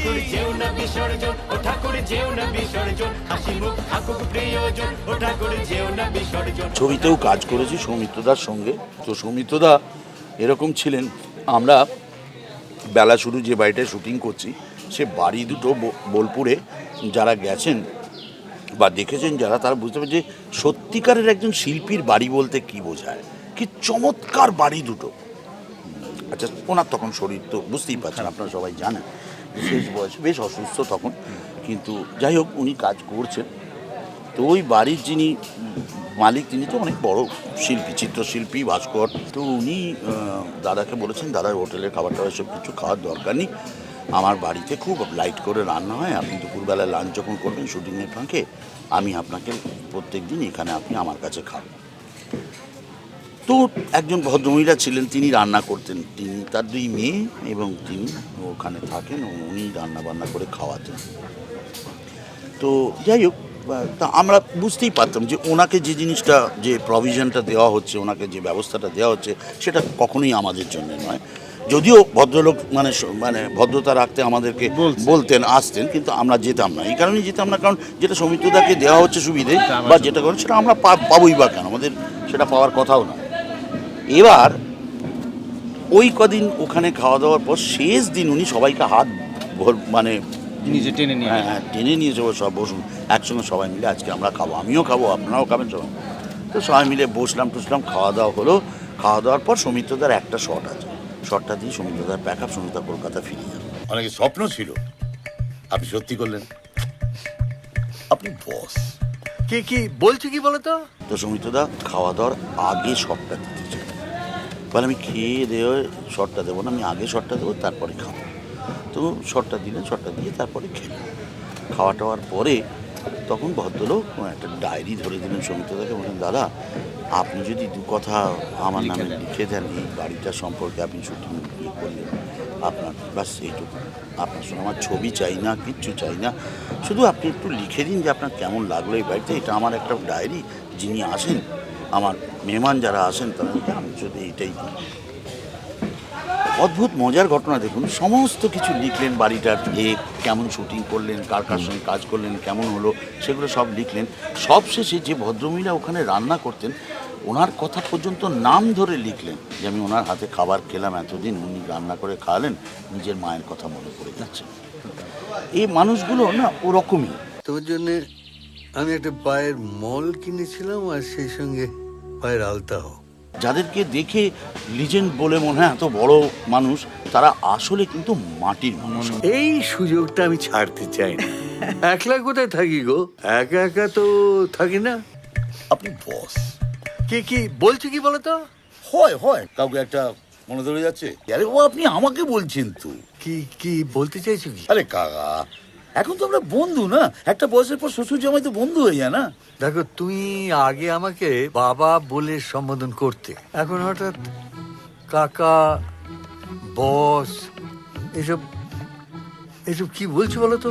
ঠাকুর যেও না বিসর্জন, ও ঠাকুর যেও না বিসর্জন, হাসি মুখ থাকুক প্রিয়জন, ও ঠাকুর যেও না বিসর্জন। ছবিতেও কাজ করেছি সৌমিত্রদার সঙ্গে। তো সৌমিত্রদা এরকম ছিলেন, আমরা বেলা শুরু যে বাড়িটায় শুটিং করছি সে বাড়ি দুটো বোলপুরে যারা গেছেন বা দেখেছেন যারা, তারা বুঝতে পারছে যে সত্যিকারের একজন শিল্পীর বাড়ি বলতে কি বোঝায়, কি চমৎকার বাড়ি দুটো। আচ্ছা, ওনার তখন শরীর তো বুঝতেই পারছেন, আপনারা সবাই জানেন শেষ বয়স, বেশ অসুস্থ তখন, কিন্তু যাই হোক উনি কাজ করছেন। তো ওই বাড়ির যিনি মালিক তিনি তো অনেক বড় শিল্পী, চিত্রশিল্পী, ভাস্কর। তো উনি দাদাকে বলেছেন দাদার হোটেলের খাবার টাবার সব কিছু খাওয়ার দরকার নেই, আমার বাড়িতে খুব লাইট করে রান্না হয়, আপনি দুপুরবেলায় লাঞ্চ যখন করবেন শুটিংয়ের ফাঁকে আমি আপনাকে প্রত্যেক দিন এখানে আপনি আমার কাছে খাবেন। তো একজন ভদ্রমহিলা ছিলেন, তিনি রান্না করতেন, তিনি তার 2 মেয়ে এবং তিনি ওখানে থাকেন, উনি রান্না বান্না করে খাওয়াতেন। তো যাই হোক, তা আমরা বুঝতেই পারতাম যে ওনাকে যে জিনিসটা, যে প্রভিশনটা দেওয়া হচ্ছে, ওনাকে যে ব্যবস্থাটা দেওয়া হচ্ছে সেটা কখনোই আমাদের জন্য নয়। যদিও ভদ্রলোক মানে ভদ্রতা রাখতে আমাদেরকে বলতেন, আসতেন, কিন্তু আমরা যেতাম না। এই কারণেই যেতাম না, কারণ যেটা সৌমিত্রদাকে দেওয়া হচ্ছে সুবিধে বা যেটা করেন সেটা আমরা পাবোই বা কেন, আমাদের সেটা পাওয়ার কথাও না। এবার ওই কদিন ওখানে খাওয়া দাওয়ার পর শেষ দিন উনি সবাইকে হাত মানে নিজে টেনে নিয়ে, হ্যাঁ টেনে নিয়ে যাবো, সব বসুন একসঙ্গে সবাই মিলে আজকে আমরা খাবো, আমিও খাবো আপনারাও খাবেন সবাই। তো সবাই মিলে বসলাম টুসলাম, খাওয়া দাওয়া হলো। খাওয়া দাওয়ার পর সৌমিত্রদার একটা শট আছে, শটটা দিয়ে সৌমিত্রদার প্যাক আপ, সৌমিত্র কলকাতা ফিরে যাবে। অনেকে স্বপ্ন ছিল, আপনি সত্যি করলেন, আপনি বস। কি বলছো কি বলো তো? তো সৌমিত্রদা খাওয়া দাওয়ার আগে শটটা দিতে চাই, বলে আমি খেয়ে দেওয়া শটটা দেবো না, আমি আগে শটটা দেবো তারপরে খাবো। তো শটটা দিলেন, শটটা দিয়ে তারপরে খেলেন। খাওয়া টাওয়ার পরে তখন ভদ্রলোক একটা ডায়েরি ধরে দিলেন সৌমিত্রদাকে, বললেন দাদা আপনি যদি 2 কথা আমার নামে লিখে দেন এই বাড়িটা সম্পর্কে, আপনি শুটিং করলেন আপনার, বাস এইটুকু, আপনার সঙ্গে আমার ছবি চাই না, কিচ্ছু চাই না, শুধু আপনি একটু লিখে দিন যে আপনার কেমন লাগলো এই বাড়িতে, এটা আমার একটা ডায়েরি, যিনি আসেন আমার মেহমান যারা আসেন তারা আমি যদি এইটাই দিই। অদ্ভুত মজার ঘটনা দেখুন, সমস্ত কিছু লিখলেন, বাড়িটার কেমন শুটিং করলেন, কার কার সঙ্গে কাজ করলেন, কেমন হলো, সেগুলো সব লিখলেন। সবশেষে যে ভদ্রমহিলা ওখানে রান্না করতেন ওনার কথা পর্যন্ত নাম ধরে লিখলেন, যে আমি ওনার হাতে খাবার খেলাম এতদিন, উনি রান্না করে খাওয়ালেন, নিজের মায়ের কথা মনে পড়ে যাচ্ছে। এই মানুষগুলো না ওরকমই। তোমার জন্য আমি একটা পায়ের মল কিনেছিলাম, আর সেই সঙ্গে পায়ের আলতাও। যাদেরকে দেখে লিজেন্ড বলে মনে হয় এত বড় মানুষ, তারা আসলে কিন্তু মাটির মানুষ। এই সুযোগটা আমি ছাড়তে চাই না। একলা কোথায় থাকি গো, একা একা তো থাকি না। আপনি বস। কি বলছো কি বলো তো? হয় কাউকে একটা মনে ধরে যাচ্ছে, আরে ও আপনি আমাকে বলছেন তো। কি বলতে চাইছো কি? আরে কাকা, এখন তো আমরা বন্ধু না, একটা বয়সের পর শ্বশুর জামাই তো বন্ধু হয়ে যায় না। দেখো, তুমি আগে আমাকে বাবা বলে সম্বোধন করতে, এখন হঠাৎ কাকা, বস, এসব কি বলছো বলো তো?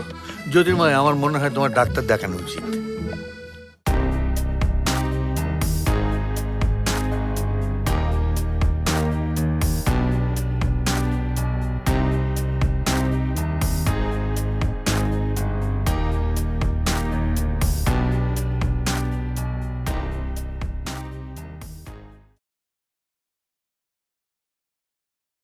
জ্যোতির্ময়, আমার মনে হয় তোমার ডাক্তার দেখানো উচিত।